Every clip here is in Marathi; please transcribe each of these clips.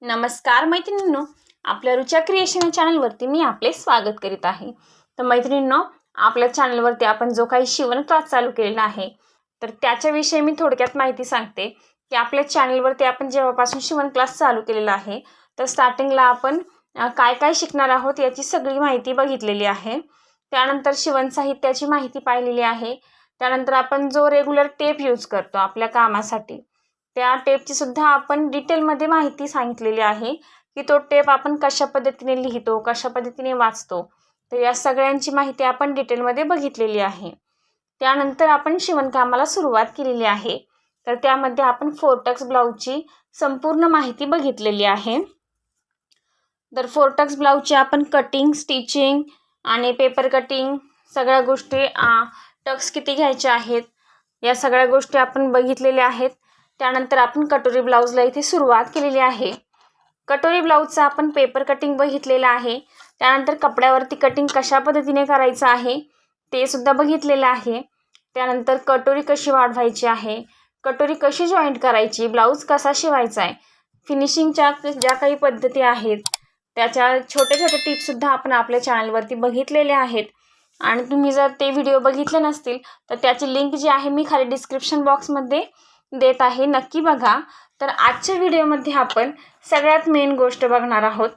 नमस्कार मैत्रिणींनो, आपल्या रुचा क्रिएशन या चॅनलवरती मी आपले स्वागत करीत आहे. तर मैत्रिणींनो, आपल्या चॅनलवरती आपण जो काही शिवण क्लास चालू केलेला आहे तर त्याच्याविषयी मी थोडक्यात माहिती सांगते की आपल्या चॅनलवरती आपण जेव्हापासून शिवण क्लास चालू केलेला आहे तर स्टार्टिंगला आपण काय काय शिकणार आहोत याची सगळी माहिती बघितलेली आहे. त्यानंतर शिवण साहित्याची माहिती पाहिलेली आहे. त्यानंतर आपण जो रेग्युलर टेप यूज करतो आपल्या कामासाठी त्या टेपची सुद्धा आपण डिटेलमध्ये माहिती सांगितलेली आहे की तो टेप आपण कशा पद्धतीने लिहितो, कशा पद्धतीने वाचतो. तर या सगळ्यांची माहिती आपण डिटेलमध्ये बघितलेली आहे. त्यानंतर आपण शिवणकामाला सुरुवात केलेली आहे. तर त्यामध्ये आपण फोरटक्स ब्लाऊजची संपूर्ण माहिती बघितलेली आहे. तर फोरटक्स ब्लाऊजची आपण कटिंग, स्टिचिंग आणि पेपर कटिंग सगळ्या गोष्टी, टक्स किती घ्यायचे आहेत या सगळ्या गोष्टी आपण बघितलेल्या आहेत. त्यानंतर आपण कटोरी ब्लाऊजला इथे सुरुवात केलेली आहे. कटोरी ब्लाऊजचा आपण पेपर कटिंग बघितलेलं आहे. त्यानंतर कपड्यावरती कटिंग कशा पद्धतीने करायचं आहे ते सुद्धा बघितलेलं आहे. त्यानंतर कटोरी कशी वाढवायची आहे, कटोरी कशी जॉईंट करायची, ब्लाऊज कसा शिवायचा आहे, फिनिशिंगच्या ज्या काही पद्धती आहेत त्याच्या छोटे छोटे टिप्ससुद्धा आपण आपल्या चॅनलवरती बघितलेले आहेत. आणि तुम्ही जर ते व्हिडिओ बघितले नसतील तर त्याची लिंक जी आहे मी खाली डिस्क्रिप्शन बॉक्समध्ये देत आहे, नक्की बघा. तर आजच्या व्हिडिओमध्ये आपण सगळ्यात मेन गोष्ट बघणार आहोत.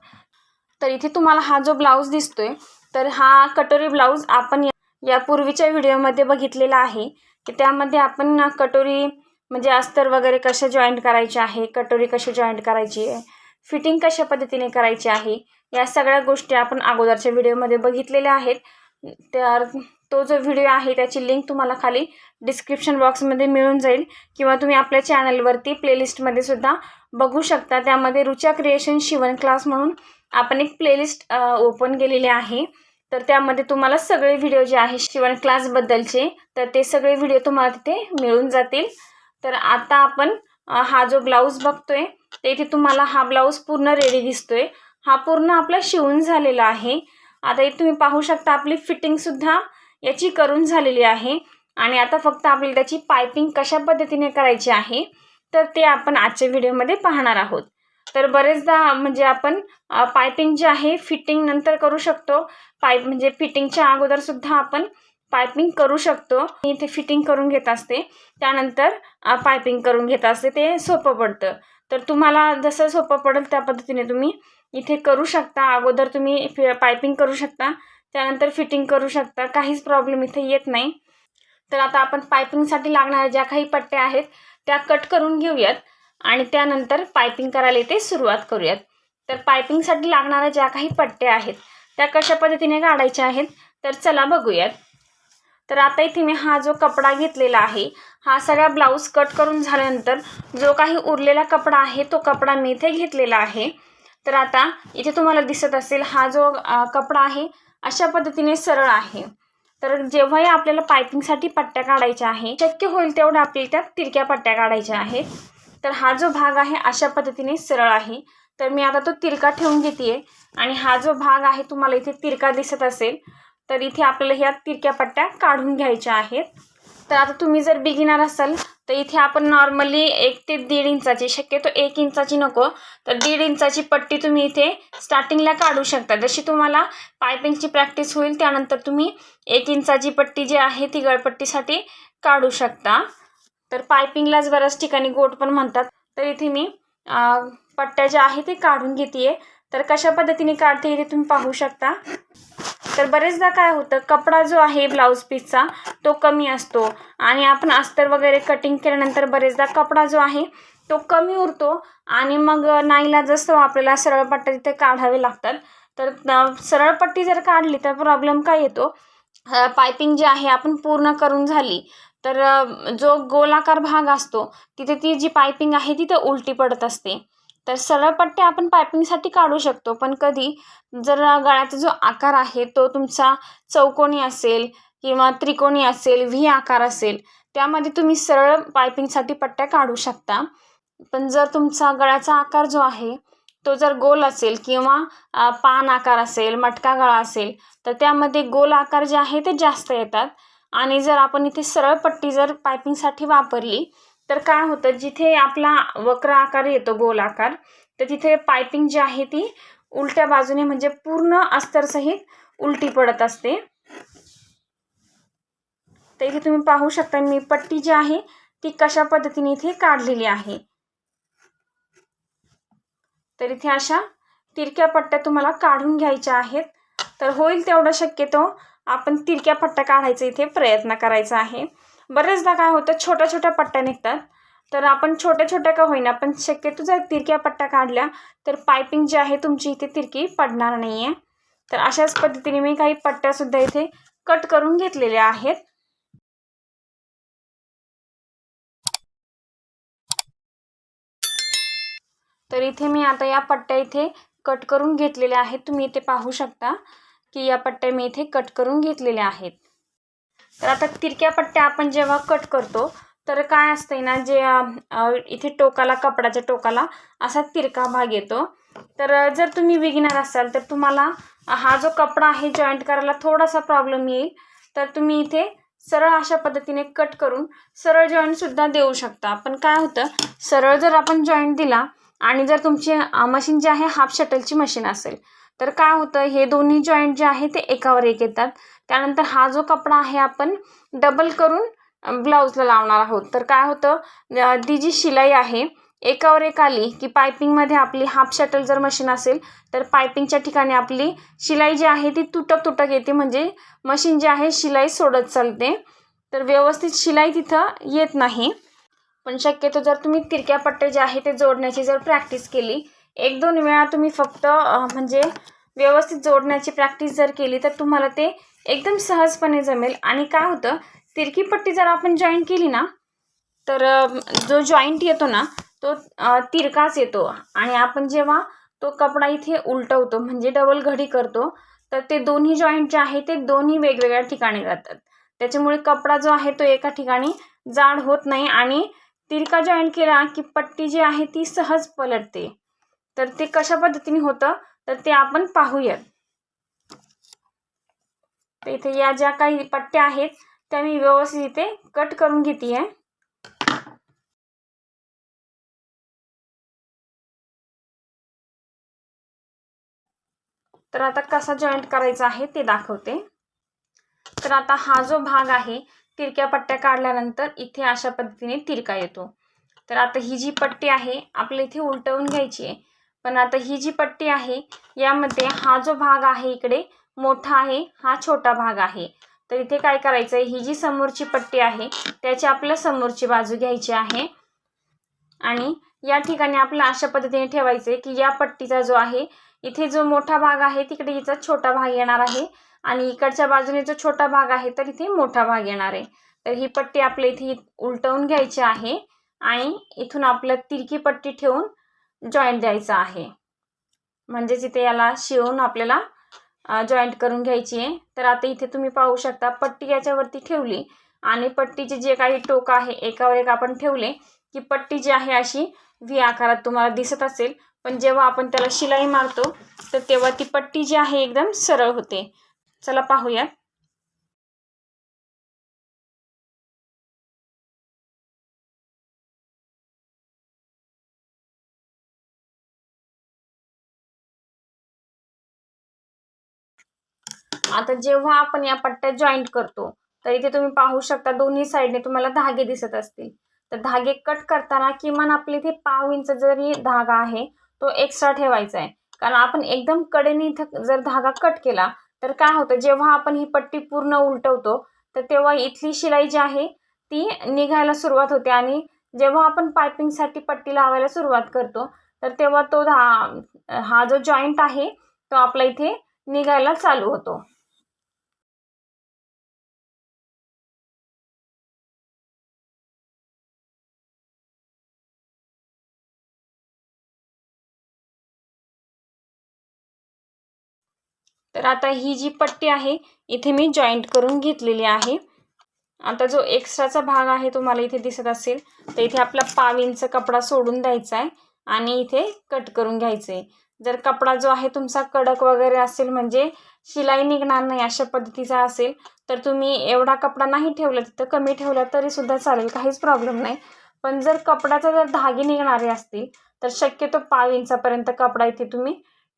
तर इथे तुम्हाला हा जो ब्लाऊज दिसतोय तर हा कटोरी ब्लाऊज आपण यापूर्वीच्या व्हिडिओमध्ये बघितलेला आहे की त्यामध्ये आपण कटोरी म्हणजे अस्तर वगैरे कशा जॉईंट करायचे आहे, कटोरी कशी जॉईंट करायची आहे, फिटिंग कशा पद्धतीने करायची आहे, या सगळ्या गोष्टी आपण अगोदरच्या व्हिडिओमध्ये बघितलेल्या आहेत. तर तो जो व्हिडिओ आहे त्याची लिंक तुम्हाला खाली डिस्क्रिप्शन बॉक्समध्ये मिळून जाईल किंवा तुम्ही आपल्या चॅनलवरती प्लेलिस्टमध्ये सुद्धा बघू शकता. त्यामध्ये रुचा क्रिएशन शिवण क्लास म्हणून आपण एक प्लेलिस्ट ओपन केलेली आहे. तर त्यामध्ये तुम्हाला सगळे व्हिडिओ जे आहे शिवण क्लासबद्दलचे तर ते सगळे व्हिडिओ तुम्हाला तिथे मिळून जातील. तर आता आपण हा जो ब्लाऊज बघतोय ते इथे तुम्हाला हा ब्लाऊज पूर्ण रेडी दिसतोय. हा पूर्ण आपला शिवून झालेला आहे. आता इथे तुम्ही पाहू शकता आपली फिटिंगसुद्धा याची करून झालेली आहे. आणि आता फक्त आपल्याला त्याची पायपिंग कशा पद्धतीने करायची आहे तर ते आपण आजच्या व्हिडिओमध्ये पाहणार आहोत. तर बरेचदा म्हणजे आपण पायपिंग जी आहे फिटिंग नंतर करू शकतो, म्हणजे फिटिंगच्या अगोदरसुद्धा आपण पायपिंग करू शकतो. इथे फिटिंग करून घेत असते त्यानंतर पायपिंग करून घेत असते, ते सोपं पडतं. तर तुम्हाला जसं सोपं पडेल त्या पद्धतीने तुम्ही इथे करू शकता. अगोदर तुम्ही पायपिंग करू शकता, त्यानंतर फिटिंग करू शकता, काहीच प्रॉब्लेम इथे येत नाही. तर आता आपण पायपिंगसाठी लागणाऱ्या ज्या काही पट्ट्या आहेत त्या कट करून घेऊयात आणि त्यानंतर पायपिंग करायला इथे सुरुवात करूयात. तर पायपिंगसाठी लागणाऱ्या ज्या काही पट्ट्या आहेत त्या कशा पद्धतीने काढायच्या आहेत तर चला बघूयात. तर आता इथे मी हा जो कपडा घेतलेला आहे हा सगळा ब्लाऊज कट करून झाल्यानंतर जो काही उरलेला कपडा आहे तो कपडा मी इथे घेतलेला आहे. तर आता इथे तुम्हाला दिसत असेल हा जो कपडा आहे अशा पद्धतीने सरळ आहे. तर जेव्हाही आपल्याला पायपिंगसाठी पट्ट्या काढायच्या आहे शक्य होईल तेवढ्या आपल्याला त्यात तिरक्या पट्ट्या काढायच्या आहेत. तर हा जो भाग आहे अशा पद्धतीने सरळ आहे. तर मी आता तो तिरका ठेवून घेते आणि हा जो भाग आहे तुम्हाला इथे तिरका दिसत असेल तर इथे आपल्याला ह्या तिरक्या पट्ट्या काढून घ्यायच्या आहेत. तर आता तुम्ही जर बिगिनर असाल तर इथे आपण नॉर्मली 1 ते 1.5 इंचाची, शक्यतो 1 इंचाची नको तर 1.5 इंचाची पट्टी तुम्ही इथे स्टार्टिंगला काढू शकता. जशी तुम्हाला पायपिंगची प्रॅक्टिस होईल त्यानंतर तुम्ही 1 इंचाची पट्टी जी आहे ती गळपट्टीसाठी काढू शकता. तर पायपिंगलाच बऱ्याच ठिकाणी गोट पण म्हणतात. तर इथे मी पट्ट्या ज्या आहे ते काढून घेते. तर कशा पद्धतीने काढते इथे तुम्ही पाहू शकता. तर बरेचदा काय होतं, कपडा जो आहे ब्लाऊज पीसचा तो कमी असतो आणि आपण अस्तर वगैरे कटिंग केल्यानंतर बरेचदा कपडा जो आहे तो कमी उरतो आणि मग नाईलाज असतो आपल्याला सरळ पट्ट्या तिथे काढावे लागतात. तर सरळ पट्टी जर काढली तर प्रॉब्लेम काय येतो, पायपिंग जी आहे आपण पूर्ण करून झाली तर जो गोलाकार भाग असतो तिथे ती जी पायपिंग आहे ती तर उलटी पडत असते. तर सरळ पट्ट्या आपण पायपिंगसाठी काढू शकतो, पण कधी जर गळ्याचा जो आकार आहे तो तुमचा चौकोनी असेल किंवा त्रिकोणी असेल, व्ही आकार असेल त्यामध्ये तुम्ही सरळ पायपिंगसाठी पट्ट्या काढू शकता. पण जर तुमचा गळ्याचा आकार जो आहे तो जर गोल असेल किंवा पान आकार असेल, मटका गळा असेल तर त्यामध्ये गोल आकार जे आहे ते जास्त येतात. आणि जर आपण इथे सरळ पट्टी जर पायपिंगसाठी वापरली तर काय होतं, जिथे आपला वक्र आकार येतो गोल आकार तर तिथे पायपिंग जी आहे ती उलट्या बाजूने म्हणजे पूर्ण अस्तरसहित उलटी पडत असते. तर इथे तुम्ही पाहू शकता मी पट्टी जी आहे ती कशा पद्धतीने इथे काढलेली आहे. तर इथे अशा तिरक्या पट्ट्या तुम्हाला काढून घ्यायच्या आहेत. तर होईल तेवढं शक्यतो आपण तिरक्या पट्ट्या काढायचा इथे प्रयत्न करायचा आहे. बरेचदा काय होतं छोट्या छोट्या पट्ट्या निघतात. तर आपण छोट्या छोट्या का होईना पण शक्यतो जर तिरक्या पट्ट्या काढल्या तर पायपिंग जी आहे तुमची इथे तिरकी पडणार नाही आहे. तर अशाच पद्धतीने मी काही पट्ट्यासुद्धा इथे कट करून घेतलेल्या आहेत. तर इथे मी आता या पट्ट्या इथे कट करून घेतलेल्या आहेत. तुम्ही इथे पाहू शकता की या पट्ट्या मी इथे कट करून घेतलेल्या आहेत. तर आता तिरक्या पट्ट्या आपण जेव्हा कट करतो तर काय असतंय ना, जे इथे टोकाला कपडाच्या टोकाला असा तिरका भाग येतो. तर जर तुम्ही बिगिनर असाल तर तुम्हाला हा जो कपडा आहे जॉईंट करायला थोडासा प्रॉब्लेम येईल. तर तुम्ही इथे सरळ अशा पद्धतीने कट करून सरळ जॉईंटसुद्धा देऊ शकता. पण काय होतं, सरळ जर आपण जॉईंट दिला आणि जर तुमची मशीन जी आहे हाफ शटलची मशीन असेल तर काय होतं, हे दोन्ही जॉईंट जे आहे ते एकावर एक येतात. त्यानंतर हा जो कपडा आहे आपण डबल करून ब्लाऊजला लावणार आहोत. तर काय होतं, ती जी शिलाई आहे एकावर एक आली की पायपिंगमध्ये आपली हाफ शटल जर मशीन असेल तर पायपिंगच्या ठिकाणी आपली शिलाई जी आहे ती तुटक तुटक येते. म्हणजे मशीन जी आहे शिलाई सोडत चालते. तर व्यवस्थित शिलाई तिथं येत नाही. पण शक्यतो जर तुम्ही तिरक्या पट्टे जे आहे ते जोडण्याची जर प्रॅक्टिस केली, 1-2 वेळा तुम्ही फक्त म्हणजे व्यवस्थित जोडण्याची प्रॅक्टिस जर केली तर तुम्हाला ते एकदम सहजपणे जमेल. आणि काय होतं, तिरकी पट्टी जर आपण जॉईंट केली ना तर जो जॉईंट येतो ना तो तिरकाच येतो. आणि आपण जेव्हा तो कपडा इथे उलटवतो म्हणजे डबल घडी करतो तर ते दोन्ही जॉईंट जे आहे ते दोन्ही वेगवेगळ्या ठिकाणी जातात. त्याच्यामुळे कपडा जो आहे तो एका ठिकाणी जाड होत नाही आणि तिरका जॉईंट केला की पट्टी जी आहे ती सहज पलटते. तर ते कशा पद्धतीने होतं तर ते आपण पाहूयात. तर इथे या ज्या काही पट्ट्या आहेत त्या मी व्यवस्थित इथे कट करून घेते आहे. तर आता कसा जॉईंट करायचा आहे ते दाखवते. तर आता हा जो भाग आहे तिरक्या पट्ट्या काढल्यानंतर इथे अशा पद्धतीने तिरका येतो. तर आता ही जी पट्टी आहे आपल्या इथे उलटवून घ्यायची आहे. पण आता ही जी पट्टी आहे यामध्ये हा जो भाग आहे इकडे मोठा आहे, हा छोटा भाग आहे. तर इथे काय करायचं आहे, ही जी समोरची पट्टी आहे त्याची आपल्याला समोरची बाजू घ्यायची आहे आणि या ठिकाणी आपल्याला अशा पद्धतीने ठेवायचे की या पट्टीचा जो आहे इथे जो मोठा भाग आहे तिकडे हिचा छोटा भाग येणार आहे आणि इकडच्या बाजूने जो छोटा भाग आहे तर इथे मोठा भाग येणार आहे. तर ही पट्टी आपल्या इथे उलटवून घ्यायची आहे आणि इथून आपल्या तिरकी पट्टी ठेवून जॉईंट द्यायचा आहे. म्हणजेच इथे याला शिवून आपल्याला जॉईंट करून घ्यायची आहे. तर आता इथे तुम्ही पाहू शकता पट्टी याच्यावरती ठेवली आणि पट्टीचे जे काही टोक आहे एकावर एक आपण ठेवले की पट्टी जी आहे अशी व्ही आकारात तुम्हाला दिसत असेल. पण जेव्हा आपण त्याला शिलाई मारतो तर तेव्हा ती पट्टी जी आहे एकदम सरळ होते. चला पाहूयात. आता जेव्हा आपण या पट्ट्या जॉईंट करतो तर इथे तुम्ही पाहू शकता दोन्ही साईडने तुम्हाला धागे दिसत असतील. तर धागे कट करताना किमान आपले इथे 1/2 इंच जरी धागा आहे तो एक्स्ट्रा ठेवायचा आहे. कारण आपण एकदम कडेने इथं जर धागा कट केला तर काय होतं, जेव्हा आपण ही पट्टी पूर्ण उलटवतो तर तेव्हा इथली शिलाई जी आहे ती निघायला सुरुवात होते आणि जेव्हा आपण पायपिंगसाठी पट्टी लावायला सुरुवात करतो तर तेव्हा तो हा जो जॉईंट आहे तो आपला इथे निघायला चालू होतो. तर आता ही जी पट्टी आहे इथे मी जॉईंट करून घेतलेली आहे. आता जो एक्स्ट्राचा भाग आहे तुम्हाला इथे दिसत असेल तर इथे आपला 1/2 इंच कपडा सोडून द्यायचा आहे आणि इथे कट करून घ्यायचं आहे. जर कपडा जो आहे तुमचा कडक वगैरे असेल म्हणजे शिलाई निघणार नाही अशा पद्धतीचा असेल तर तुम्ही एवढा कपडा नाही ठेवला तिथं कमी ठेवला तरी सुद्धा चालेल, काहीच प्रॉब्लेम नाही. पण जर कपड्याचा जर धागे निघणारे असतील तर शक्यतो 5 इंचापर्यंत कपडा इथे तुम्ही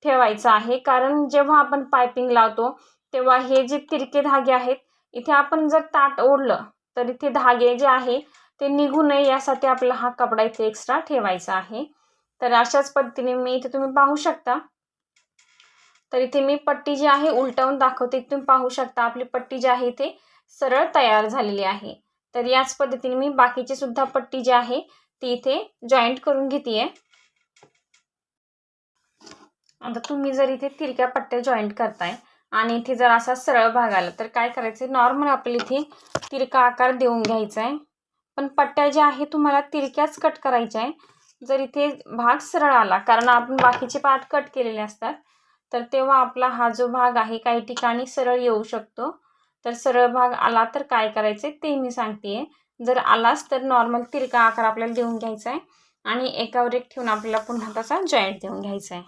ठेवायचा आहे, कारण जेव्हा आपण पायपिंग लावतो तेव्हा हे जे तिरके धागे आहेत, इथे आपण जर ताट ओढलं तर इथे धागे जे आहे ते निघू नये यासाठी आपला हा कपडा इथे एक्स्ट्रा ठेवायचा आहे. तर अशाच पद्धतीने मी इथे तुम्ही पाहू शकता. तर इथे मी पट्टी जी आहे उलटवून दाखवते. तुम्ही पाहू शकता आपली पट्टी जी आहे इथे सरळ तयार झालेली आहे. तर याच पद्धतीने मी बाकीची सुद्धा पट्टी जी आहे ती इथे जॉईंट करून घेते. आता तुम्ही जर इथे तिरक्या पट्ट्या जॉईंट करताय आणि इथे जर असा सरळ भाग आला तर काय करायचं, नॉर्मल आपल्या इथे तिरका आकार देऊन घ्यायचा आहे. पण पट्ट्या ज्या आहे तुम्हाला तिरक्याच कट करायच्या आहे. जर इथे भाग सरळ आला, कारण आपण बाकीचे पार्ट कट केलेले असतात, तर तेव्हा आपला हा जो भाग आहे काही ठिकाणी सरळ येऊ शकतो. तर सरळ भाग आला तर काय करायचं ते मी सांगते. जर आलाच तर नॉर्मल तिरका आकार आपल्याला देऊन घ्यायचा आहे आणि एकावर एक ठेवून आपल्याला पुन्हा तसा जॉईंट देऊन घ्यायचा आहे.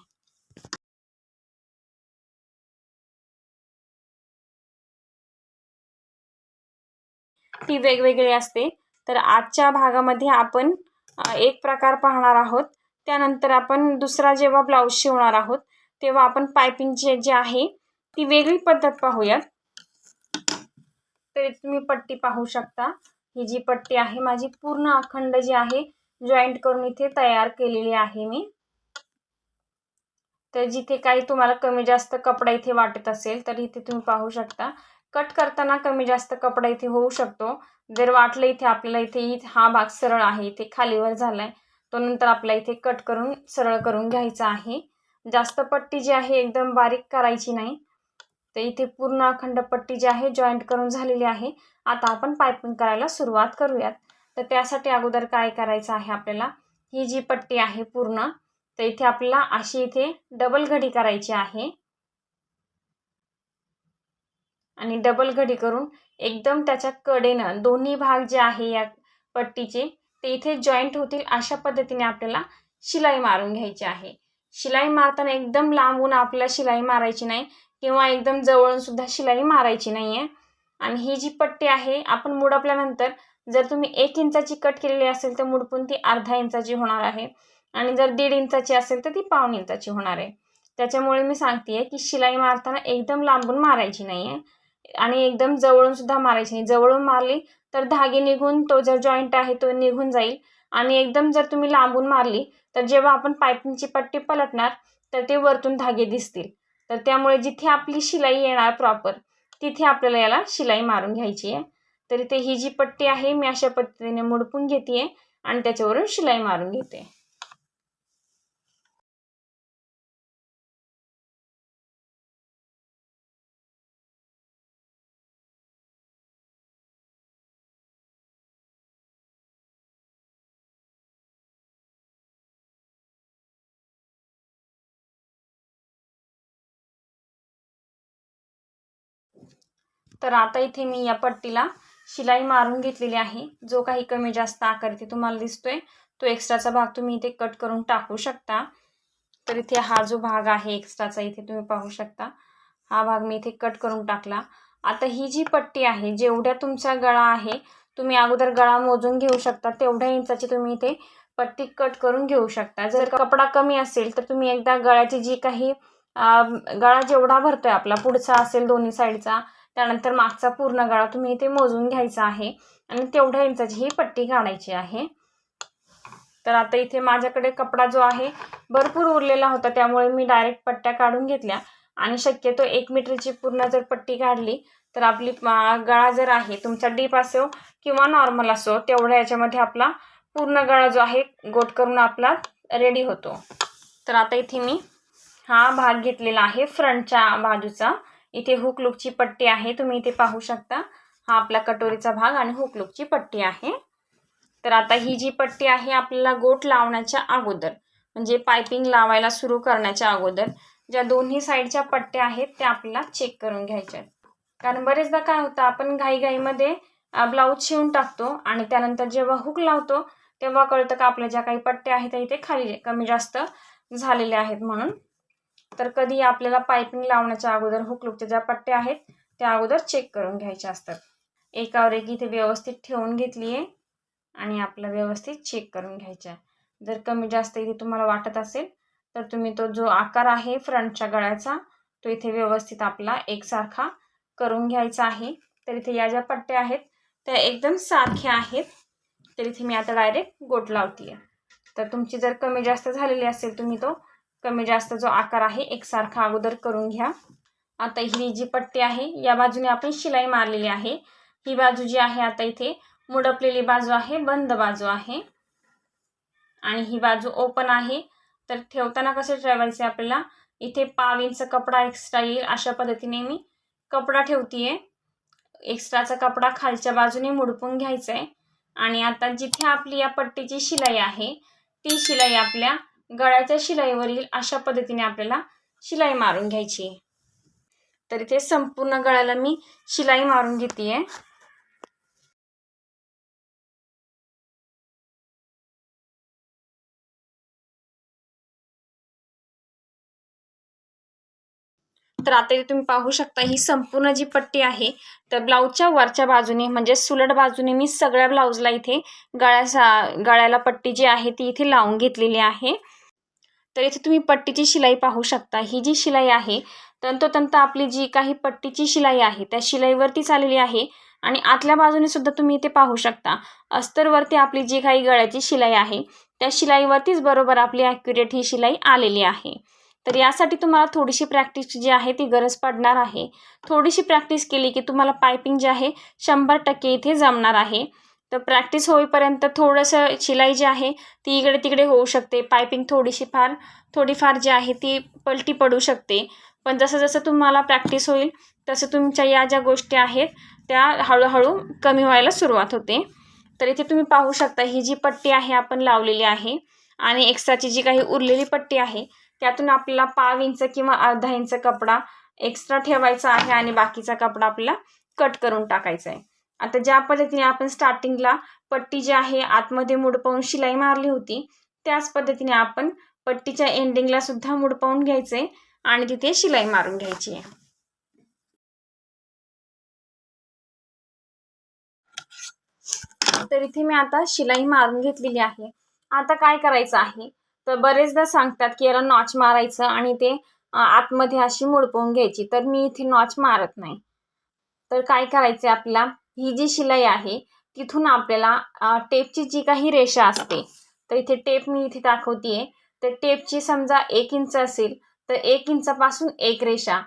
ती वेगवेगळी असते. तर आजच्या भागामध्ये आपण एक प्रकार पाहणार आहोत. त्यानंतर आपण दुसरा जेव्हा ब्लाऊज शिवणार आहोत तेव्हा आपण पायपिंगची जे आहे ती वेगळी पद्धत पाहूयात. तर तुम्ही पट्टी पाहू शकता. ही जी पट्टी आहे माझी पूर्ण अखंड जी आहे जॉईंट करून इथे तयार केलेली आहे मी. तर जिथे काही तुम्हाला कमी जास्त कपडा इथे वाटत असेल तर इथे तुम्ही पाहू शकता. कट करताना कमी जास्त कपडा इथे होऊ शकतो. जर वाटलं इथे आपल्याला इथे हा भाग सरळ आहे, इथे खालीवर झालाय, तो नंतर आपल्याला इथे कट करून सरळ करून घ्यायचा आहे. जास्त पट्टी जी आहे एकदम बारीक करायची नाही. तर इथे पूर्ण अखंड पट्टी जी आहे जॉईंट करून झालेली आहे. आता आपण पायपिंग करायला सुरुवात करूयात. तर त्यासाठी अगोदर काय करायचं आहे आपल्याला, ही जी पट्टी आहे पूर्ण, तर इथे आपल्याला अशी इथे डबल घडी करायची आहे आणि डबल घडी करून एकदम त्याच्या कडेनं दोन्ही भाग जे आहे या पट्टीचे ते इथे जॉईंट होतील अशा पद्धतीने आपल्याला शिलाई मारून घ्यायची आहे. शिलाई मारताना एकदम लांबून आपल्याला शिलाई मारायची नाही किंवा एकदम जवळून सुद्धा शिलाई मारायची नाही आहे. आणि ही जी पट्टी आहे आपण मुडपल्यानंतर जर तुम्ही 1 इंचाची कट केलेली असेल तर मुडपून ती अर्धा इंचाची होणार आहे आणि जर 1.5 इंचाची असेल तर ती पाऊण इंचाची होणार आहे. त्याच्यामुळे मी सांगते की शिलाई मारताना एकदम लांबून मारायची नाही आहे आणि एकदम जवळून सुद्धा मारायची नाही. जवळून मारली तर धागे निघून तो जो जॉईंट आहे तो निघून जाईल आणि एकदम जर तुम्ही लांबून मारली तर जेव्हा आपण पायपिंगची पट्टी पलटणार तर ते वरतून धागे दिसतील. तर त्यामुळे जिथे आपली शिलाई येणार प्रॉपर तिथे आपल्याला याला शिलाई मारून घ्यायची आहे. तर इथे ही जी पट्टी आहे मी अशा पद्धतीने मुडपून घेते आणि त्याच्यावरून शिलाई मारून घेते. तर आता इथे मी या पट्टीला शिलाई मारून घेतलेली आहे. जो काही कमी जास्त आकार इथे तुम्हाला दिसतोय तो एक्स्ट्राचा भाग तुम्ही इथे कट करून टाकू शकता. तर इथे हा जो भाग आहे एक्स्ट्राचा इथे तुम्ही पाहू शकता, हा भाग मी इथे कट करून टाकला. आता ही जी पट्टी आहे जेवढ्या तुमचा गळा आहे तुम्ही अगोदर गळा मोजून घेऊ शकता. तेवढ्या इंचाची तुम्ही इथे पट्टी कट करून घेऊ शकता. जर कपडा कमी असेल तर तुम्ही एकदा गळ्याची जी काही गळा जेवढा भरतोय आपला पुढचा असेल दोन्ही साईडचा, त्यानंतर मागचा पूर्ण गळा तुम्ही इथे मोजून घ्यायचा आहे आणि तेवढ्या इंचाची ही पट्टी काढायची आहे. तर आता इथे माझ्याकडे कपडा जो आहे भरपूर उरलेला होता त्यामुळे मी डायरेक्ट पट्ट्या काढून घेतल्या आणि शक्यतो 1 मीटरची पूर्ण जर पट्टी काढली तर आपली गळा जर आहे तुमचा डीप असो किंवा नॉर्मल असो तेवढ्या याच्यामध्ये आपला पूर्ण गळा जो आहे गोट करून आपला रेडी होतो. तर आता इथे मी हा भाग घेतलेला आहे फ्रंटच्या बाजूचा. इथे हुक लूकची पट्टी आहे तुम्ही इथे पाहू शकता. हा आपला कटोरीचा भाग आणि हुक लूकची पट्टी आहे. तर आता ही जी पट्टी आहे आपल्याला गोट लावण्याच्या अगोदर म्हणजे पायपिंग लावायला सुरू करण्याच्या अगोदर ज्या दोन्ही साईडच्या पट्ट्या आहेत त्या आपल्याला चेक करून घ्यायच्या आहेत. कारण बरेचदा काय होतं आपण घाईघाईमध्ये ब्लाऊज शिवून टाकतो आणि त्यानंतर जेव्हा हुक लावतो तेव्हा कळतं का आपल्या ज्या काही पट्ट्या आहेत त्या इथे खाली कमी जास्त झालेल्या आहेत म्हणून. तर कधी आपल्याला पायपिंग लावण्याच्या अगोदर हुक लूकच्या ज्या पट्ट्या आहेत त्या अगोदर चेक करून घ्यायच्या असतात. एकावर एक इथे व्यवस्थित ठेवून घेतली आहे आणि आपलं व्यवस्थित चेक करून घ्यायचं आहे. जर कमी जास्त इथे तुम्हाला वाटत असेल तर तुम्ही तो जो आकार आहे फ्रंटच्या गळ्याचा तो इथे व्यवस्थित आपला एकसारखा करून घ्यायचा आहे. तर इथे या ज्या पट्ट्या आहेत त्या एकदम सारख्या आहेत. तर इथे मी आता डायरेक्ट गोट लावते. तर तुमची जर कमी जास्त झालेली असेल तुम्ही तो कमी जास्त जो आकार आहे एकसारखा अगोदर करून घ्या. आता ही जी पट्टी आहे या बाजूने आपण शिलाई मारलेली आहे. ही बाजू जी आहे आता इथे मुडपलेली बाजू आहे, बंद बाजू आहे आणि ही बाजू ओपन आहे. तर ठेवताना कसं ठेवायचं आपल्याला, इथे 1/2 इंच कपडा एक्स्ट्रा येईल अशा पद्धतीने मी कपडा ठेवतीये. एक्स्ट्राचा कपडा खालच्या बाजूने मुडपून घ्यायचा आहे आणि आता जिथे आपली या पट्टीची शिलाई आहे ती शिलाई आपल्या गळ्याच्या शिलाईवर येईल अशा पद्धतीने आपल्याला शिलाई मारून घ्यायची आहे. तर इथे संपूर्ण गळ्याला मी शिलाई मारून घेतेय. तर आता इथे तुम्ही पाहू शकता ही संपूर्ण जी पट्टी आहे तर ब्लाऊजच्या वरच्या बाजूने म्हणजे सुलट बाजूने मी सगळ्या ब्लाऊजला इथे गळ्याला पट्टी जी आहे ती इथे लावून घेतलेली आहे. तर इथे तुम्ही पट्टीची शिलाई पाहू शकता. ही जी शिलाई आहे तंतोतंत आपली जी काही पट्टीची शिलाई आहे त्या शिलाईवरतीच आलेली आहे आणि आतल्या बाजूने सुद्धा तुम्ही इथे पाहू शकता अस्तरवरती आपली जी काही गळ्याची शिलाई आहे त्या शिलाईवरतीच बरोबर आपली ॲक्युरेट ही शिलाई आलेली आहे. तर यासाठी तुम्हाला थोडीशी प्रॅक्टिस जी आहे ती गरज पडणार आहे. थोडीशी प्रॅक्टिस केली की तुम्हाला पायपिंग जी आहे 100% इथे जमणार आहे. तर प्रॅक्टिस होईपर्यंत थोडंसं शिलाई जी आहे ती इकडे तिकडे होऊ शकते. पायपिंग थोडीफार जी आहे ती पलटी पडू शकते. पण जसं जसं तुम्हाला प्रॅक्टिस होईल तसं तुमच्या या ज्या गोष्टी आहेत त्या हळूहळू कमी व्हायला सुरुवात होते. तर इथे तुम्ही पाहू शकता ही जी पट्टी आहे आपण लावलेली आहे आणि एक्स्ट्राची जी काही उरलेली पट्टी आहे त्यातून आपल्याला 1/2 इंच किंवा अर्धा इंच कपडा एक्स्ट्रा ठेवायचा आहे आणि बाकीचा कपडा आपल्याला कट करून टाकायचा आहे. आता ज्या पद्धतीने आपण स्टार्टिंगला पट्टी जी आहे आतमध्ये मुडपवून शिलाई मारली होती त्याच पद्धतीने आपण पट्टीच्या एंडिंगला सुद्धा मुडपवून घ्यायचे आणि तिथे शिलाई मारून घ्यायची आहे. तर इथे मी आता शिलाई मारून घेतलेली आहे. आता काय करायचं आहे तर बरेचदा सांगतात की याला नॉच मारायचं आणि ते आतमध्ये अशी मुडपवून घ्यायची. तर मी इथे नॉच मारत नाही. तर काय करायचं आपल्याला, ही जी शिलाई आहे तिथून आपल्याला टेपची जी काही रेषा असते तर इथे टेप मी इथे दाखवतीये. तर टेपची समजा 1 इंच असेल तर 1 इंचापासून एक रेषा,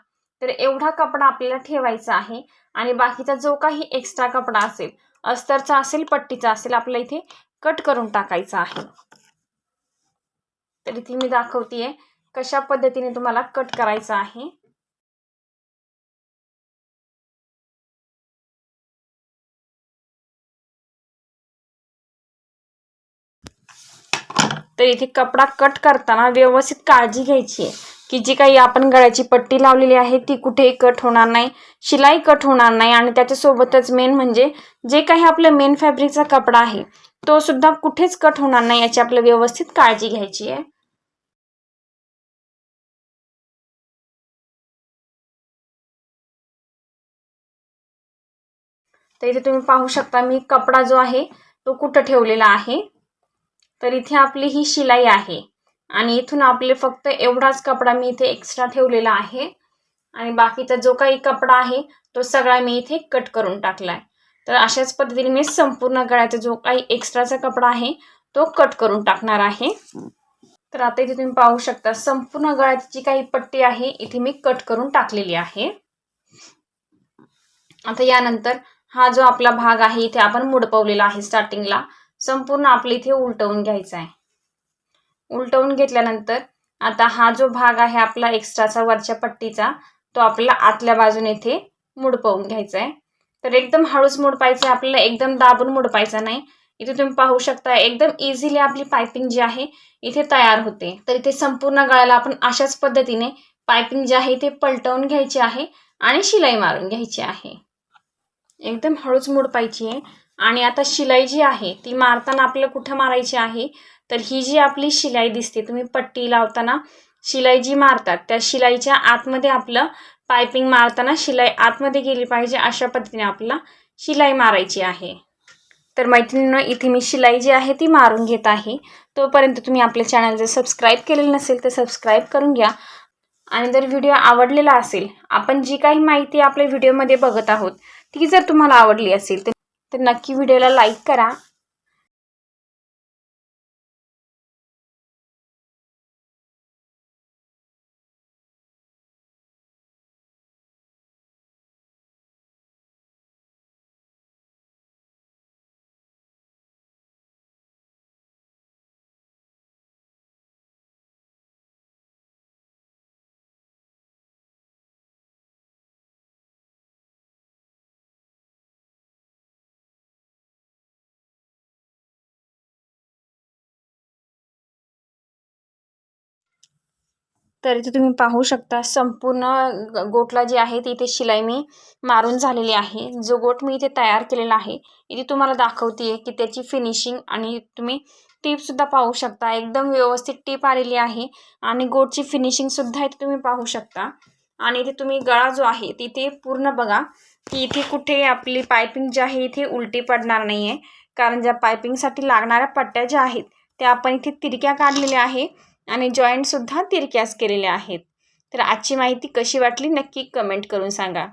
तर एवढा कपडा आपल्याला ठेवायचा आहे आणि बाकीचा जो काही एक्स्ट्रा कपडा असेल अस्तरचा असेल पट्टीचा असेल आपल्याला इथे कट करून टाकायचा आहे. तर इथे मी दाखवतीये कशा पद्धतीने तुम्हाला कट करायचं आहे. तर इथे कपडा कट करताना व्यवस्थित काळजी घ्यायची आहे की जी काही आपण गळ्याची पट्टी लावलेली आहे ती कुठेही कट होणार नाही, शिलाई कट होणार नाही आणि त्याच्यासोबतच मेन म्हणजे जे काही आपलं मेन फॅब्रिकचा कपडा आहे तो सुद्धा कुठेच कट होणार नाही याची आपल्याला व्यवस्थित काळजी घ्यायची आहे. तर इथे तुम्ही पाहू शकता मी कपडा जो आहे तो कुठं ठेवलेला आहे. तर इथे आपली ही शिलाई आहे आणि इथून आपले फक्त एवढाच कपडा मी इथे एक्स्ट्रा ठेवलेला आहे आणि बाकीचा जो काही कपडा आहे तो सगळा मी इथे कट करून टाकलाय. तर अशाच पद्धतीने मी संपूर्ण गळ्याचा जो काही एक्स्ट्राचा कपडा आहे तो कट करून टाकणार आहे. तर आता इथे तुम्ही पाहू शकता संपूर्ण गळ्याची जी काही पट्टी आहे इथे मी कट करून टाकलेली आहे. आता यानंतर हा जो आपला भाग आहे इथे आपण मुडपवलेला आहे स्टार्टिंगला संपूर्ण आपले इथे उलटवून घ्यायचा आहे. उलटवून घेतल्यानंतर आता हा जो भाग आहे आपला एक्स्ट्राचा वरच्या पट्टीचा तो आपल्याला आतल्या बाजूने इथे मुडपवून घ्यायचा आहे. तर एकदम हळूच मुडपायचं आहे आपल्याला, एकदम दाबून मुडपायचं नाही. इथे तुम्ही पाहू शकता एकदम इझिली आपली पायपिंग जी आहे इथे तयार होते. तर इथे संपूर्ण गळ्याला आपण अशाच पद्धतीने पायपिंग जी आहे ते पलटवून घ्यायची आहे आणि शिलाई मारून घ्यायची आहे. एकदम हळूच मुडपायची आहे. आणि आता शिलाई जी आहे ती मारताना आपल्याला कुठं मारायची आहे तर ही जी आपली शिलाई दिसते तुम्ही पट्टी लावताना शिलाई जी मारतात त्या शिलाईच्या आतमध्ये आपलं पायपिंग मारताना शिलाई आतमध्ये गेली पाहिजे अशा पद्धतीने आपल्याला शिलाई मारायची आहे. तर मैत्रिणींनो इथे मी शिलाई जी आहे ती मारून घेत आहे. तोपर्यंत तुम्ही आपल्या चॅनल जर सबस्क्राईब केलेलं नसेल तर सबस्क्राईब करून घ्या. आणि जर व्हिडिओ आवडलेला असेल, आपण जी काही माहिती आपल्या व्हिडिओमध्ये बघत आहोत ती जर तुम्हाला आवडली असेल तर नक्की व्हिडिओला लाईक करा. तर इथे तुम्ही पाहू शकता संपूर्ण गोटला जी आहे ती इथे शिलाई मी मारून झालेली आहे. जो गोट मी इथे तयार केलेला आहे इथे तुम्हाला दाखवते की त्याची फिनिशिंग आणि तुम्ही टीपसुद्धा पाहू शकता. एकदम व्यवस्थित टीप आलेली आहे आणि गोटची फिनिशिंगसुद्धा इथे तुम्ही पाहू शकता. आणि इथे तुम्ही गळा जो आहे तिथे पूर्ण बघा की इथे कुठे आपली पायपिंग जी आहे इथे उलटी पडणार नाही आहे, कारण ज्या पायपिंगसाठी लागणाऱ्या पट्ट्या ज्या आहेत त्या आपण इथे तिरक्या काढलेल्या आहे आणि जॉईंटसुद्धा तिरक्याच केलेल्या आहेत. तर आजची माहिती कशी वाटली नक्की कमेंट करून सांगा.